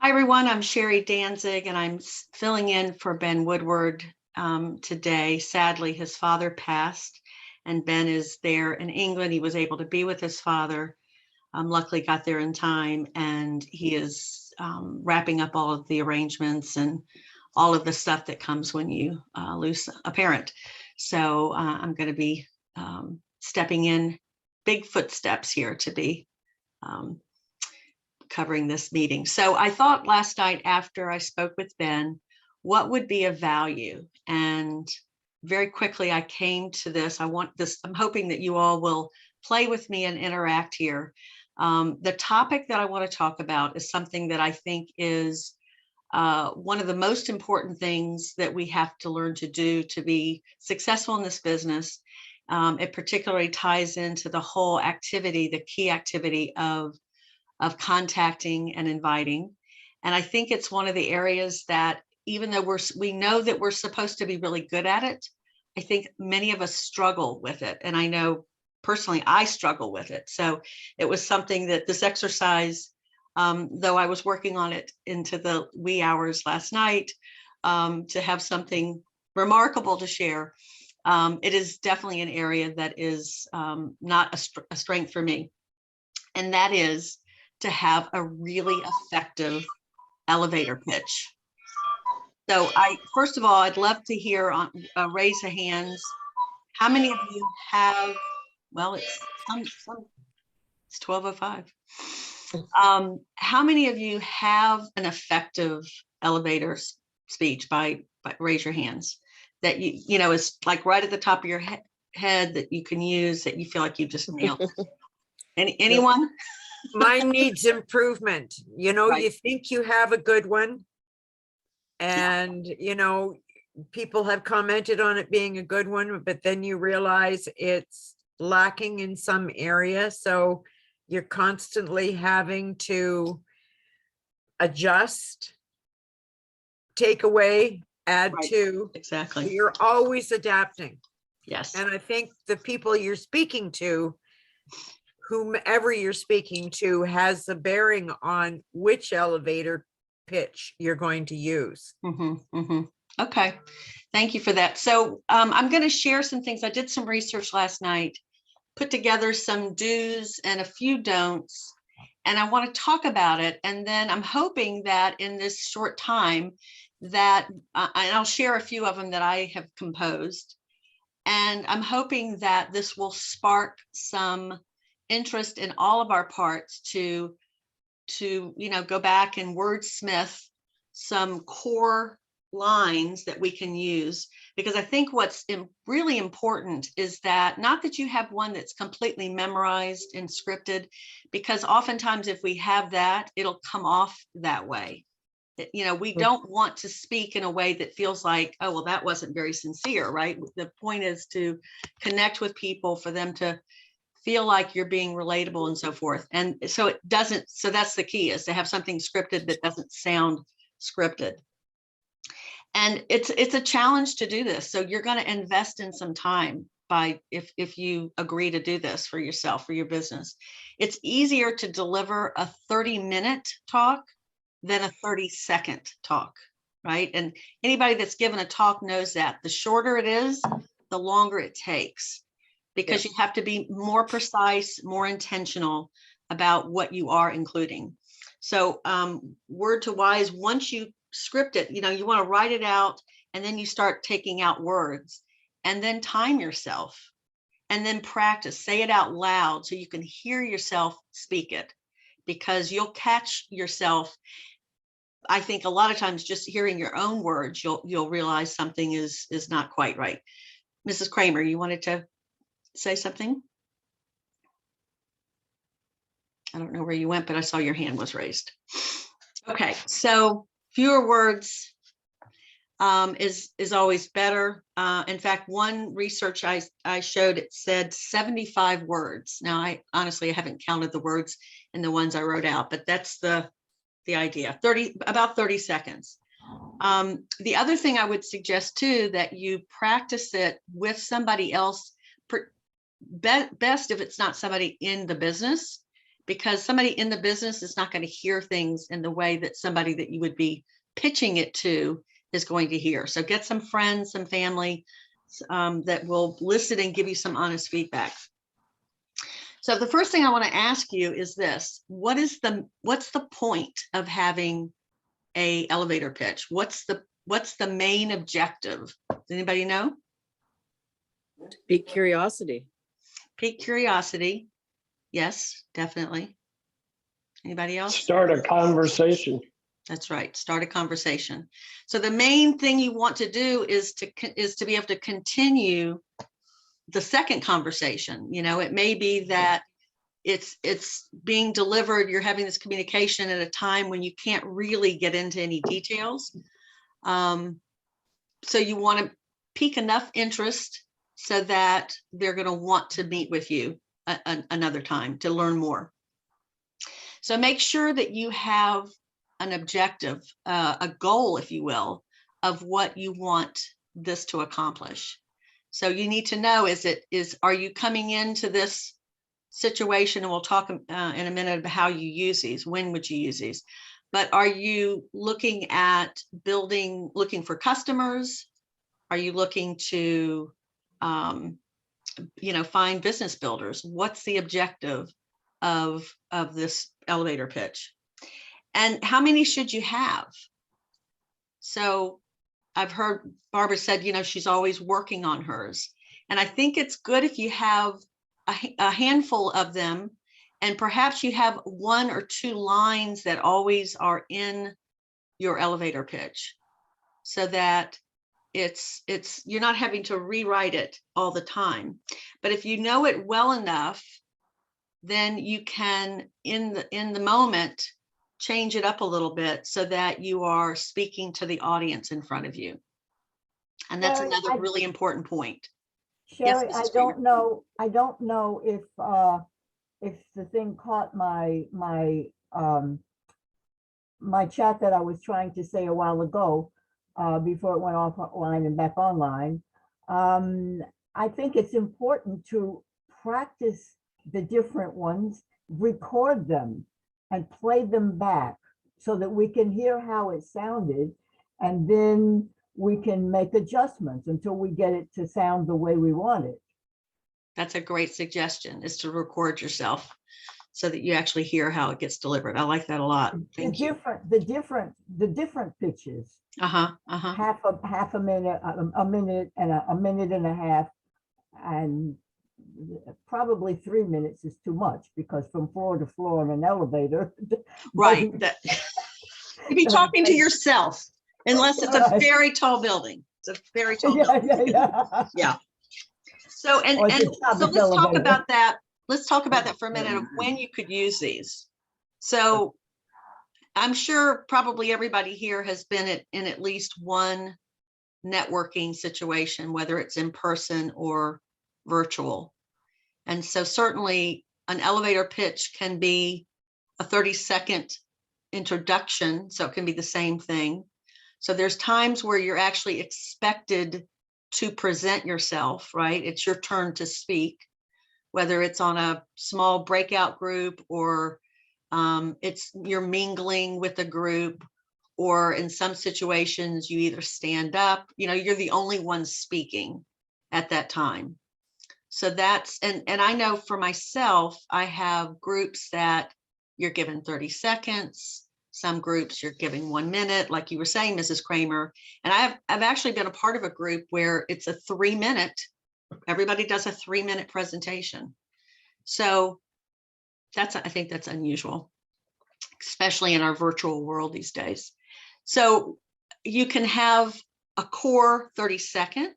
Hi, everyone. I'm Sherri Danzig, and I'm filling in for Ben Woodward today. Sadly, his father passed, and Ben is there in England. He was able to be with his father. Luckily, got there in time, and he is wrapping up all of the arrangements and all of the stuff that comes when you lose a parent. So I'm going to be stepping in big footsteps here to be covering this meeting. So I thought last night after I spoke with Ben, what would be of value? And very quickly I came to this. I'm hoping that you all will play with me and interact here. The topic that I want to talk about is something that I think is one of the most important things that we have to learn to do to be successful in this business. It particularly ties into the whole activity, the key activity of contacting and inviting. And I think it's one of the areas that, even though we know that we're supposed to be really good at it, I think many of us struggle with it. And I know personally, I struggle with it. So it was something that this exercise, though I was working on it into the wee hours last night, to have something remarkable to share, it is definitely an area that is not a strength for me. And that is to have a really effective elevator pitch. So first of all, I'd love to hear on raise of hands. How many of you have, well, it's 12:05. How many of you have an effective elevator speech by raise your hands that you know is like right at the top of your head that you can use, that you feel like you just nailed it? Anyone? Mine needs improvement. Right. You think you have a good one, and people have commented on it being a good one, but then you realize it's lacking in some area. So you're constantly having to adjust, take away, add Right. to. Exactly. You're always adapting. Yes. And I think the people you're speaking to, whomever you're speaking to, has a bearing on which elevator pitch you're going to use. Okay, thank you for that. So I'm going to share some things. I did some research last night, put together some do's and a few don'ts, and I want to talk about it. And then I'm hoping that in this short time that, and I'll share a few of them that I have composed. And I'm hoping that this will spark some interest in all of our parts to go back and wordsmith some core lines that we can use, because I think what's really important is that not that you have one that's completely memorized and scripted, because oftentimes if we have that, it'll come off that way. We don't want to speak in a way that feels like, oh, well, that wasn't very sincere, right? The point is to connect with people, for them to feel like you're being relatable and so forth. And so so that's the key, is to have something scripted that doesn't sound scripted. And it's a challenge to do this. So you're going to invest in some time if you agree to do this for yourself, for your business. It's easier to deliver a 30-minute talk than a 30-second talk, right? And anybody that's given a talk knows that the shorter it is, the longer it takes, because you have to be more precise, more intentional about what you are including. So word to wise, once you script it, you want to write it out, and then you start taking out words, and then time yourself, and then practice, say it out loud so you can hear yourself speak it, because you'll catch yourself. I think a lot of times just hearing your own words, you'll realize something is not quite right. Mrs. Kramer, you wanted to say something? I don't know where you went, but I saw your hand was raised. Okay, so fewer words is always better. In fact, one research I showed, it said 75 words. Now, I honestly haven't counted the words in the ones I wrote out, but that's the idea. About 30 seconds. The other thing I would suggest too, that you practice it with somebody else. Best if it's not somebody in the business, because somebody in the business is not going to hear things in the way that somebody that you would be pitching it to is going to hear. So get some friends, some family that will listen and give you some honest feedback. So the first thing I want to ask you is this: what's the point of having a elevator pitch? What's the main objective? Does anybody know? Pique curiosity. Pique curiosity. Yes, definitely. Anybody else? Start a conversation. That's right. Start a conversation. So the main thing you want to do is to be able to continue the second conversation. You know, it may be that it's being delivered, you're having this communication at a time when you can't really get into any details. So you want to pique enough interest so that they're going to want to meet with you another time to learn more. So make sure that you have an objective, a goal, if you will, of what you want this to accomplish. So you need to know, are you coming into this situation, and we'll talk in a minute about how you use these, when would you use these, but are you looking at looking for customers? Are you looking to, find business builders? What's the objective of this elevator pitch? And how many should you have? So I've heard Barbara said, she's always working on hers. And I think it's good if you have a handful of them, and perhaps you have 1 or 2 lines that always are in your elevator pitch, so that you're not having to rewrite it all the time. But if you know it well enough, then you can, in the moment, change it up a little bit so that you are speaking to the audience in front of you. And that's Sherri, another really important point. Sherri, Yes, I Mrs. don't know if the thing caught my chat that I was trying to say a while ago, before it went offline and back online. I think it's important to practice the different ones, record them and play them back so that we can hear how it sounded, and then we can make adjustments until we get it to sound the way we want it. That's a great suggestion, is to record yourself so that you actually hear how it gets delivered. I like that a lot. Thank you. The different pitches. Half a minute, a minute, and a minute and a half, and probably 3 minutes is too much, because from floor to floor in an elevator. Right. You'd be talking to yourself, unless it's a very tall building. It's a very tall building. Yeah. So let's talk about that. Let's talk about that for a minute, of when you could use these. So I'm sure probably everybody here has been in at least one networking situation, whether it's in person or virtual. And so certainly an elevator pitch can be a 30-second introduction. So it can be the same thing. So there's times where you're actually expected to present yourself, right? It's your turn to speak, whether it's on a small breakout group, or you're mingling with a group, or in some situations you either stand up, you're the only one speaking at that time. So that's, and I know for myself, I have groups that you're given 30 seconds. Some groups you're giving 1 minute, like you were saying, Mrs. Kramer. And I've actually been a part of a group where it's a 3-minute, everybody does a 3-minute presentation. So I think that's unusual, especially in our virtual world these days. So you can have a core 30-second,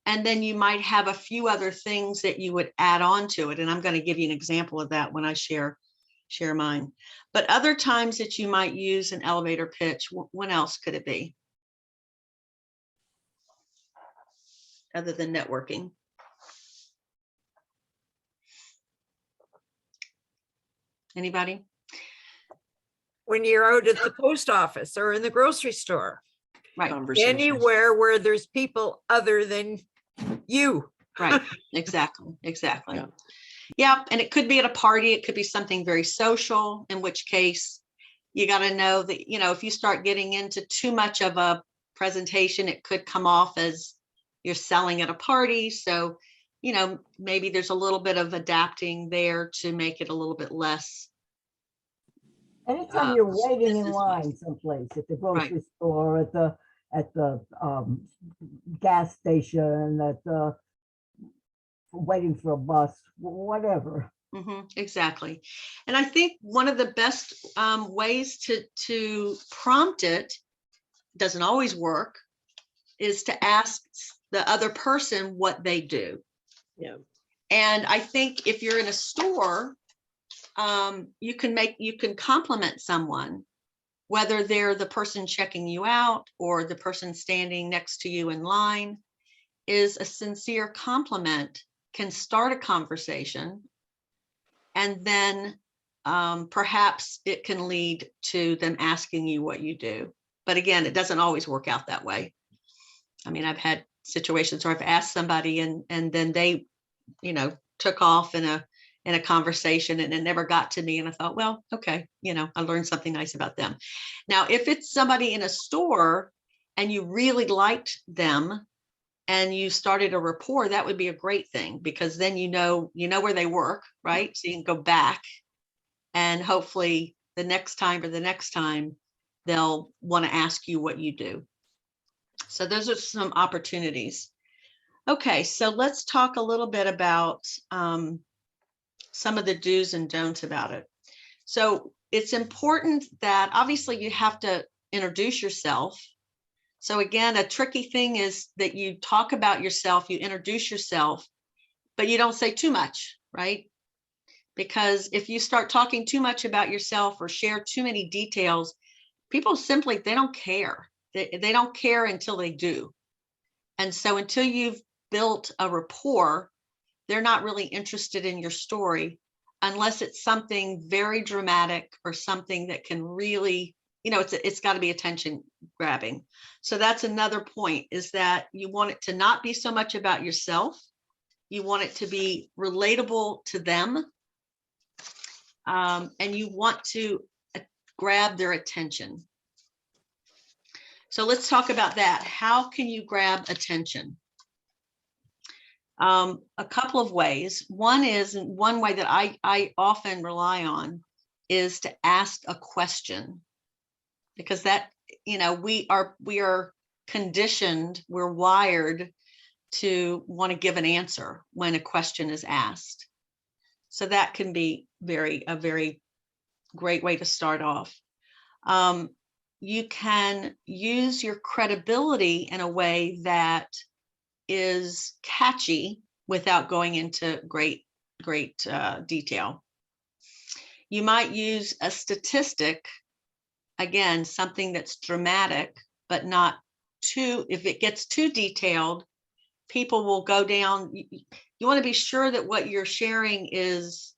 and then you might have a few other things that you would add on to it. And I'm going to give you an example of that when I share mine. But other times that you might use an elevator pitch, when else could it be? Other than networking. Anybody? When you're out at the post office or in the grocery store, Right. anywhere where there's people other than you. Right. Exactly. Yeah. Yeah, and it could be at a party, it could be something very social, in which case you got to know that, if you start getting into too much of a presentation, it could come off as you're selling at a party. So, maybe there's a little bit of adapting there to make it a little bit less. Anytime you're waiting in business-wise. line someplace, at the Right. grocery store, at the gas station, waiting for a bus, whatever. Exactly. And I think one of the best ways to prompt it, doesn't always work, is to ask the other person what they do. Yeah. And I think if you're in a store, you can compliment someone, whether they're the person checking you out or the person standing next to you in line. Is a sincere compliment can start a conversation, and then perhaps it can lead to them asking you what you do. But again, it doesn't always work out that way. I mean, I've had situations where I've asked somebody and then they, took off in a conversation and it never got to me. And I thought, well, okay, I learned something nice about them. Now, if it's somebody in a store and you really liked them and you started a rapport, that would be a great thing, because then you know where they work, right? So you can go back and hopefully the next time they'll want to ask you what you do. So those are some opportunities. Okay, so let's talk a little bit about some of the do's and don'ts about it. So it's important that obviously you have to introduce yourself. So again, a tricky thing is that you talk about yourself, you introduce yourself, but you don't say too much, right? Because if you start talking too much about yourself or share too many details, people simply, they don't care. They don't care until they do. And so until you've built a rapport, they're not really interested in your story unless it's something very dramatic or something that can really, it's got to be attention grabbing. So that's another point, is that you want it to not be so much about yourself. You want it to be relatable to them. And you want to grab their attention. So let's talk about that. How can you grab attention? A couple of ways. One way that I often rely on is to ask a question, because that, we are conditioned, we're wired to want to give an answer when a question is asked. So that can be a very great way to start off. You can use your credibility in a way that is catchy without going into great detail. You might use a statistic, again, something that's dramatic, but not too, if it gets too detailed, people will go down. You want to be sure that what you're sharing is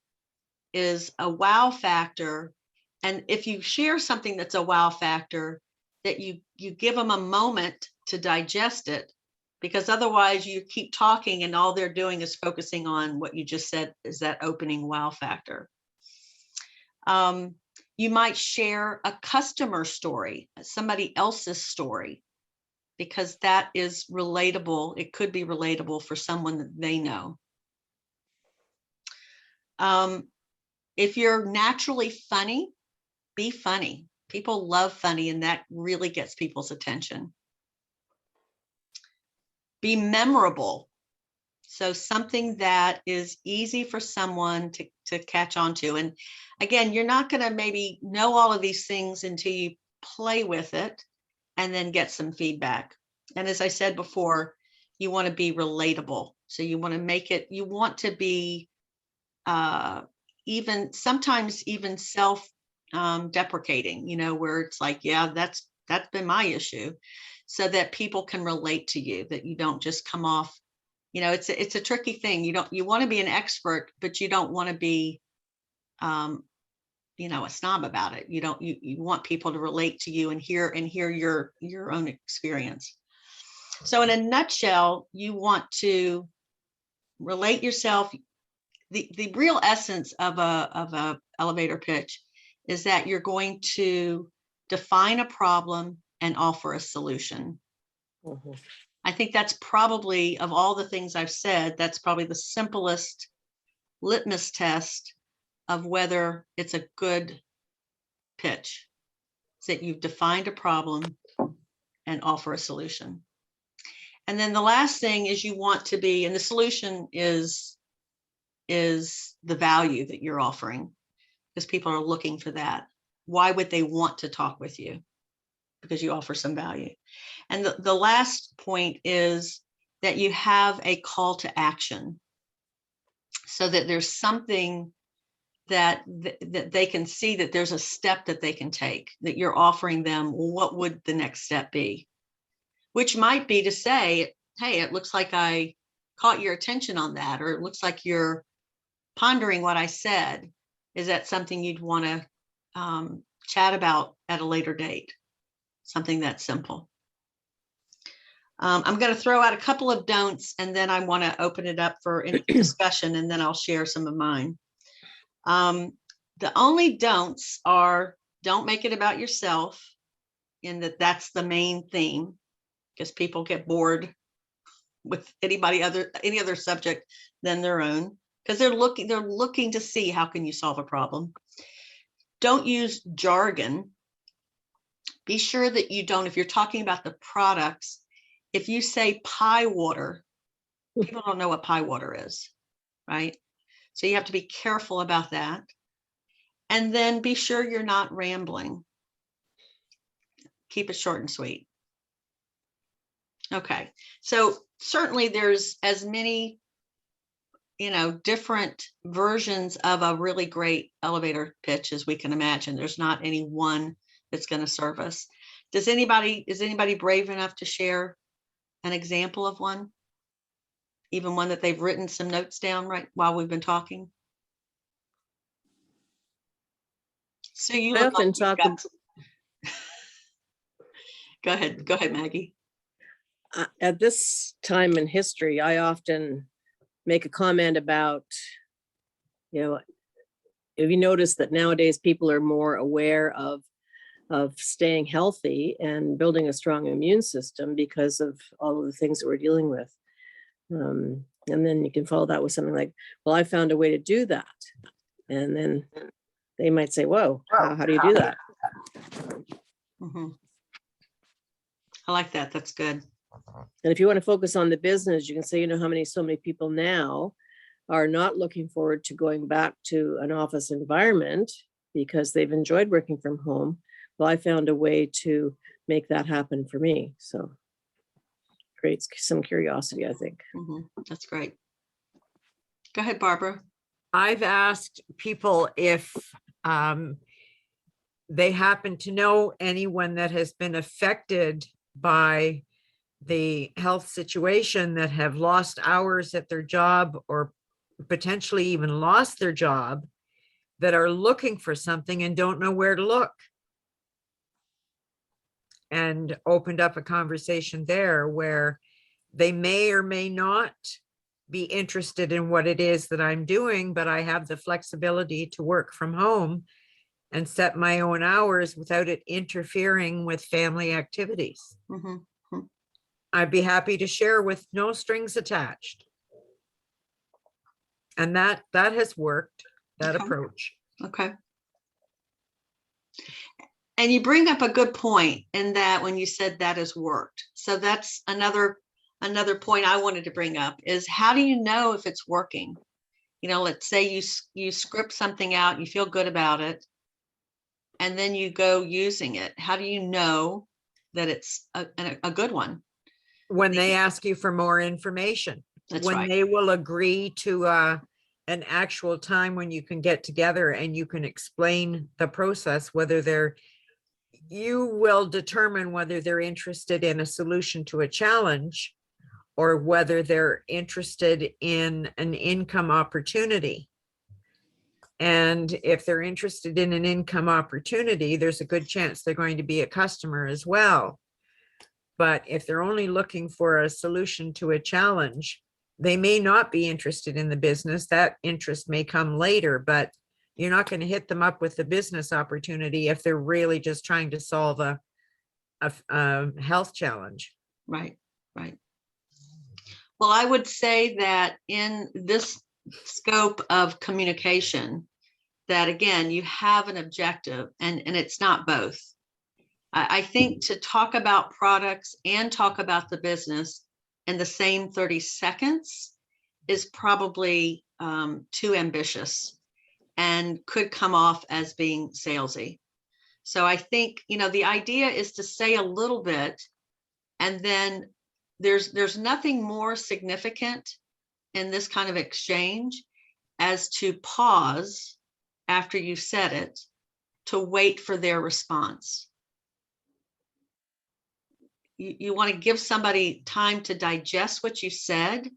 a wow factor. And if you share something that's a wow factor, that you give them a moment to digest it, because otherwise you keep talking and all they're doing is focusing on what you just said is that opening wow factor. You might share a customer story, somebody else's story, because that is relatable. It could be relatable for someone that they know. If you're naturally funny, be funny. People love funny, and that really gets people's attention. Be memorable. So something that is easy for someone to catch on to. And again, you're not going to maybe know all of these things until you play with it and then get some feedback. And as I said before, you want to be relatable. So you want to make it, you want to be sometimes even self-deprecating, where it's like, yeah, that's been my issue, so that people can relate to you, that you don't just come off, it's a tricky thing. You want to be an expert, but you don't want to be, a snob about it. You want people to relate to you and hear your own experience. So in a nutshell, you want to relate yourself. the real essence of a elevator pitch is that you're going to define a problem and offer a solution. Mhm. I think that's probably, of all the things I've said, that's probably the simplest litmus test of whether it's a good pitch. Is that you've defined a problem and offer a solution. And then the last thing is you want to be, and the solution is the value that you're offering, because people are looking for that. Why would they want to talk with you? Because you offer some value. And the last point is that you have a call to action, so that there's something that they can see, that there's a step that they can take, that you're offering them. What would the next step be? Which might be to say, hey, it looks like I caught your attention on that, or it looks like you're pondering what I said. Is that something you'd want to chat about at a later date? Something that simple. I'm going to throw out a couple of don'ts, and then I want to open it up for discussion, and then I'll share some of mine. The only don'ts are, don't make it about yourself, in that that's the main theme, because people get bored with any other subject than their own, because they're looking to see how can you solve a problem. Don't use jargon. Be sure that you don't, if you're talking about the products, if you say pie water, people don't know what pie water is, right? So you have to be careful about that. And then be sure you're not rambling. Keep it short and sweet. Okay, so certainly there's as many, different versions of a really great elevator pitch as we can imagine. There's not any one that's going to serve us. Is anybody brave enough to share an example of one? Even one that they've written some notes down right while we've been talking? So you I look often like you've talk got some- Go ahead, Maggie. at this time in history, I often make a comment about, if you notice that nowadays people are more aware of staying healthy and building a strong immune system because of all of the things that we're dealing with. And then you can follow that with something like, well, I found a way to do that. And then they might say, whoa, how do you do that? Mm-hmm. I like that. That's good. And if you want to focus on the business, you can say, so many people now are not looking forward to going back to an office environment because they've enjoyed working from home. Well, I found a way to make that happen for me. So creates some curiosity, I think. Mm-hmm. That's great. Go ahead, Barbara. I've asked people if they happen to know anyone that has been affected by the health situation, that have lost hours at their job or potentially even lost their job, that are looking for something and don't know where to look. And opened up a conversation there where they may or may not be interested in what it is that I'm doing, but I have the flexibility to work from home and set my own hours without it interfering with family activities. Mm-hmm. I'd be happy to share with no strings attached. And that has worked, that Okay. approach. Okay. And you bring up a good point in that when you said that has worked. So that's another point I wanted to bring up is, how do you know if it's working? Let's say you script something out, you feel good about it, and then you go using it. How do you know that it's a good one? When they ask you for more information, That's when right. they will agree to an actual time when you can get together and you can explain the process, you will determine whether they're interested in a solution to a challenge or whether they're interested in an income opportunity. And if they're interested in an income opportunity, there's a good chance they're going to be a customer as well. But if they're only looking for a solution to a challenge, they may not be interested in the business. That interest may come later, but you're not going to hit them up with the business opportunity if they're really just trying to solve a health challenge. Right, right. Well, I would say that in this scope of communication, that again, you have an objective and it's not both. I think to talk about products and talk about the business in the same 30 seconds is probably too ambitious and could come off as being salesy. So I think, the idea is to say a little bit, and then there's nothing more significant in this kind of exchange as to pause after you've said it to wait for their response. You want to give somebody time to digest what you said,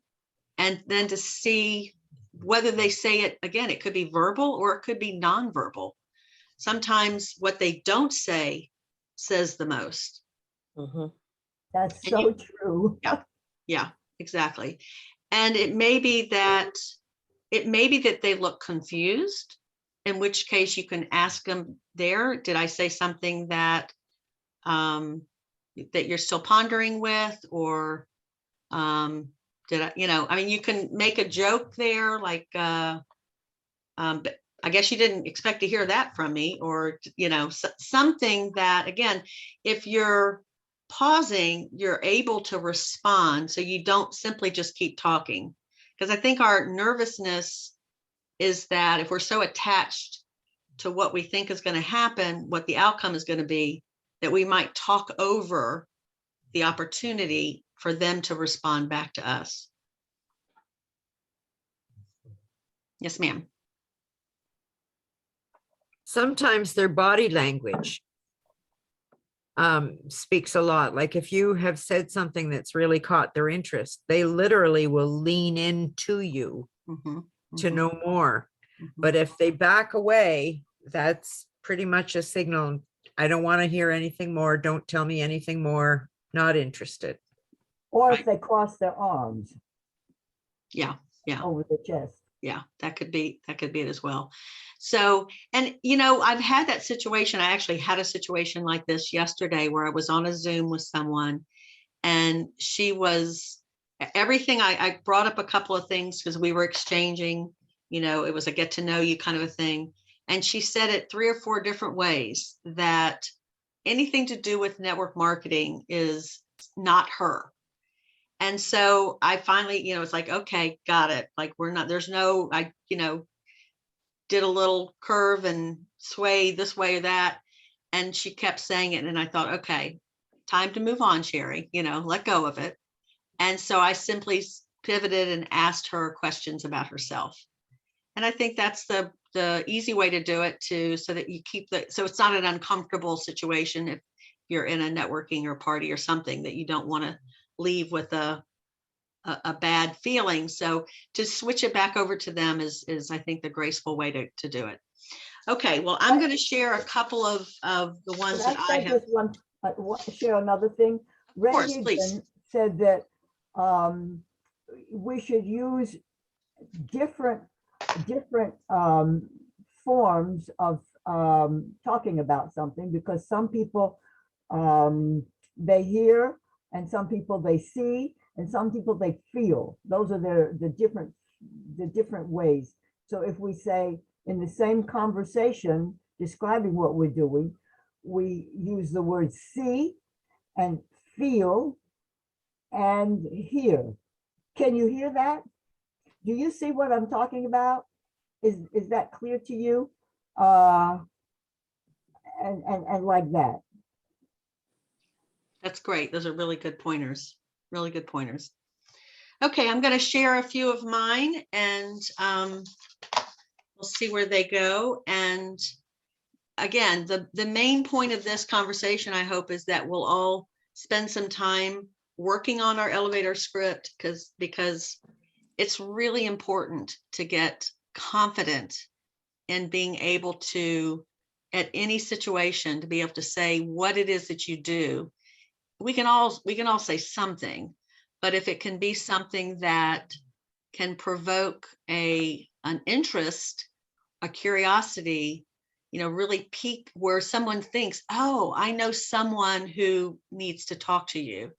and then to see whether they say it again. It could be verbal or it could be nonverbal. Sometimes what they don't say says the most. Mhm. That's And so true. Yeah, exactly. And it may be that they look confused, in which case you can ask them there, did I say something that that you're still pondering with, or did I, you can make a joke there, like, but I guess you didn't expect to hear that from me, or, something that, again, if you're pausing, you're able to respond. So you don't simply just keep talking. Because I think our nervousness is that if we're so attached to what we think is going to happen, what the outcome is going to be, that we might talk over the opportunity for them to respond back to us. Yes, ma'am. Sometimes their body language speaks a lot. Like if you have said something that's really caught their interest, they literally will lean into you to know more. But if they back away, that's pretty much a signal. I don't want to hear anything more. Don't tell me anything more. Not interested. Or if they cross their arms Yeah, over the chest. yeah, that could be it as well. So, and I've had that situation. I actually had a situation like this yesterday where I was on a Zoom with someone, and she was everything. I brought up a couple of things because we were exchanging, it was a get to know you kind of a thing. And she said it 3 or 4 different ways that anything to do with network marketing is not her. And so I finally, it's like, okay, got it. Like, I did a little curve and sway this way or that. And she kept saying it. And I thought, okay, time to move on, Sherri, let go of it. And so I simply pivoted and asked her questions about herself. And I think that's the easy way to do it too, so that you keep so it's not an uncomfortable situation if you're in a networking or party or something that you don't want to leave with a bad feeling. So to switch it back over to them is I think the graceful way to do it. Okay, well, I'm going to share a couple of the ones that I have. Just share another thing. Of course, please. Ray said that we should use different forms of talking about something, because some people they hear, and some people they see, and some people they feel. Those are the different ways. So if we say in the same conversation describing what we're doing, we use the word see and feel and hear. Can you hear that? Do you see what I'm talking about? Is that clear to you? And like that. That's great. Those are really good pointers. Really good pointers. Okay, I'm going to share a few of mine, and we'll see where they go. And again, the main point of this conversation, I hope, is that we'll all spend some time working on our elevator script, because it's really important to get confident in being able to, at any situation, to be able to say what it is that you do. We can all say something, but if it can be something that can provoke an interest, a curiosity, really pique where someone thinks, oh, I know someone who needs to talk to you.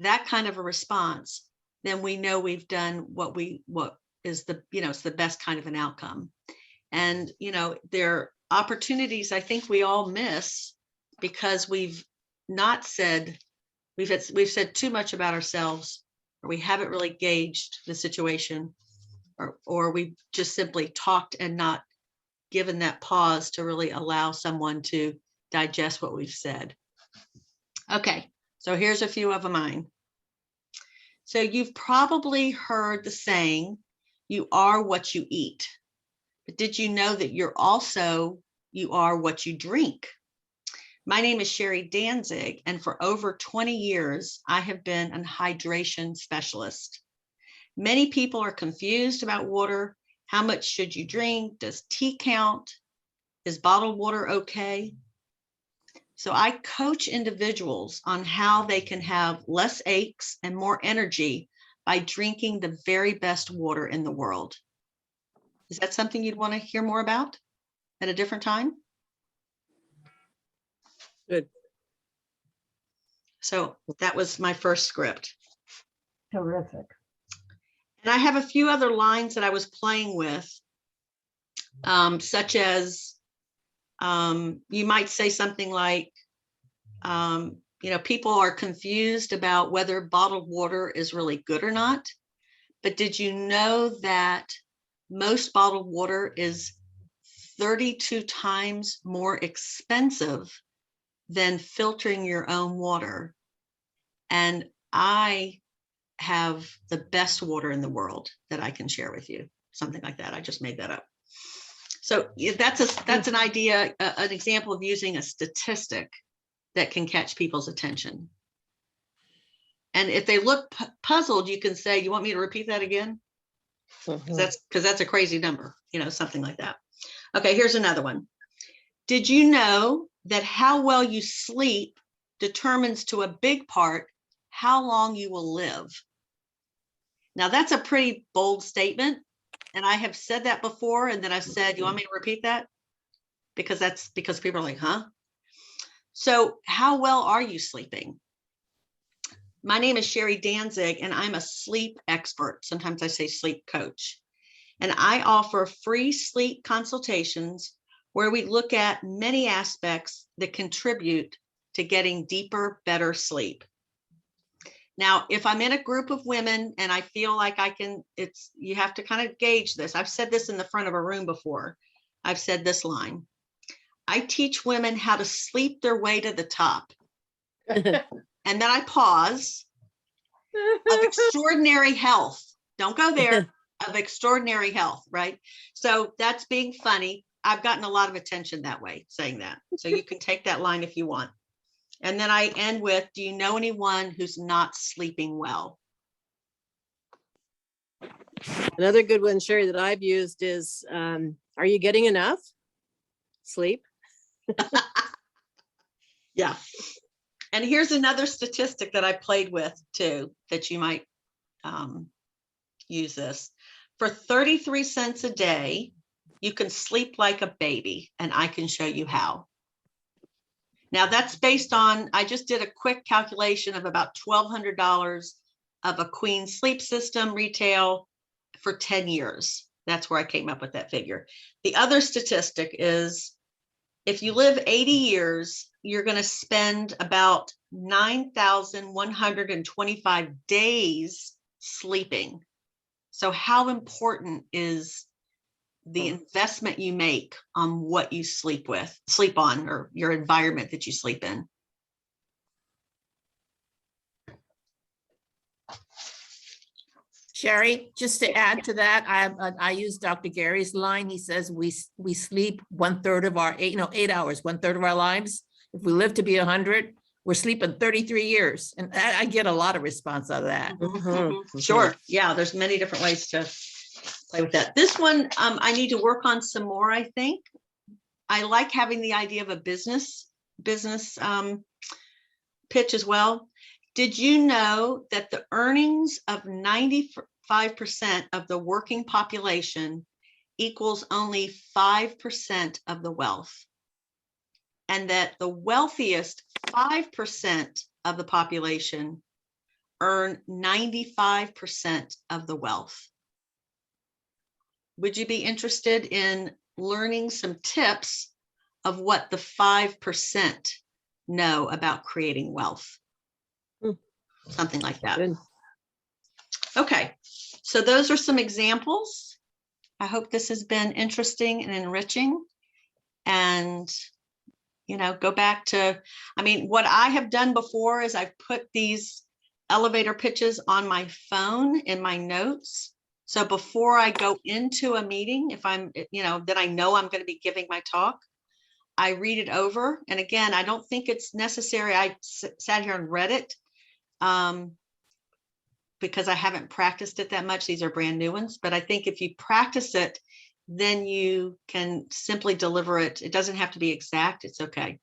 That kind of a response, then we know we've done what is it's the best kind of an outcome. And, there are opportunities I think we all miss because we've not said, we've said too much about ourselves, or we haven't really gauged the situation, or we just simply talked and not given that pause to really allow someone to digest what we've said. Okay, so here's a few of mine. So you've probably heard the saying, you are what you eat. But did you know that you are what you drink? My name is Sherri Danzig, and for over 20 years, I have been a hydration specialist. Many people are confused about water. How much should you drink? Does tea count? Is bottled water okay? So I coach individuals on how they can have less aches and more energy by drinking the very best water in the world. Is that something you'd want to hear more about at a different time? Good. So that was my first script. Terrific. And I have a few other lines that I was playing with, such as you might say something like, people are confused about whether bottled water is really good or not. But did you know that most bottled water is 32 times more expensive than filtering your own water? And I have the best water in the world that I can share with you. Something like that. I just made that up. So that's an idea, an example of using a statistic that can catch people's attention. And if they look puzzled, you can say, you want me to repeat that again? Because that's a crazy number, something like that. Okay, here's another one. Did you know that how well you sleep determines to a big part how long you will live? Now, that's a pretty bold statement. And I have said that before. And then I've said, you want me to repeat that? Because people are like, huh? So how well are you sleeping? My name is Sherri Danzig, and I'm a sleep expert. Sometimes I say sleep coach. And I offer free sleep consultations where we look at many aspects that contribute to getting deeper, better sleep. Now, if I'm in a group of women and I feel like you have to kind of gauge this. I've said this in the front of a room before. I've said this line. I teach women how to sleep their way to the top. And then I pause. Of extraordinary health. Don't go there. Of extraordinary health, right? So that's being funny. I've gotten a lot of attention that way, saying that. So you can take that line if you want. And then I end with, do you know anyone who's not sleeping well? Another good one, Sherri, that I've used is, are you getting enough sleep? Yeah. And here's another statistic that I played with too, that you might use this. For 33 cents a day, you can sleep like a baby, and I can show you how. Now that's based on, I just did a quick calculation of about $1,200 of a queen sleep system retail for 10 years. That's where I came up with that figure. The other statistic is, if you live 80 years, you're going to spend about 9,125 days sleeping. So how important is the investment you make on what you sleep on, or your environment that you sleep in? Sherri, just to add to that, I use Dr. Gary's line. He says we sleep 1/3 of our 8 hours, 1/3 of our lives. If we live to be 100, we're sleeping 33 years, and I get a lot of response out of that. Sure, yeah. There's many different ways to play with that. This one, I need to work on some more. I think I like having the idea of a business pitch as well. Did you know that the earnings of 95% 5% of the working population equals only 5% of the wealth. And that the wealthiest 5% of the population earn 95% of the wealth. Would you be interested in learning some tips of what the 5% know about creating wealth? Something like that. Good. Okay, so those are some examples. I hope this has been interesting and enriching. And, you know, go back to, I mean, what I have done before is I've put these elevator pitches on my phone in my notes. So before I go into a meeting, if I'm, you know, that I know I'm going to be giving my talk, I read it over. And again, I don't think it's necessary. I sat here and read it because I haven't practiced it that much. These are brand new ones. But I think if you practice it, then you can simply deliver it. It doesn't have to be exact. It's okay.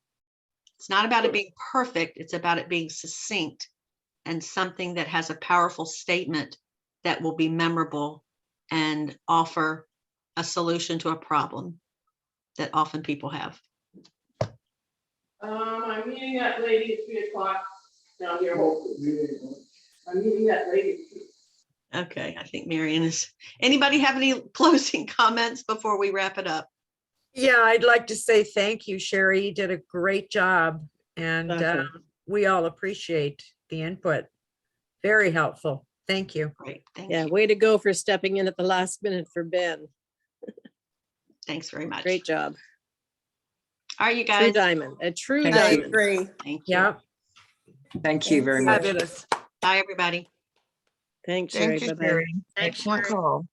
It's not about it being perfect. It's about it being succinct and something that has a powerful statement that will be memorable and offer a solution to a problem that often people have. I'm meeting that lady at 3:00 down here, hopefully. I'm meeting that lady. Okay, I think Marion is, anybody have any closing comments before we wrap it up? Yeah, I'd like to say thank you, Sherri. You did a great job, and Awesome. we all appreciate the input. Very helpful. Thank you. Great, thank Yeah, you. way to go for stepping in at the last minute for Ben. Thanks very much. Great job. All right, you True guys. diamond, a true Thank you. diamond. agree. Thank you. Yeah, Thank you very much. fabulous. Bye, everybody. Thanks, Sherri. Thank you, Bye-bye. Sherri. Excellent call.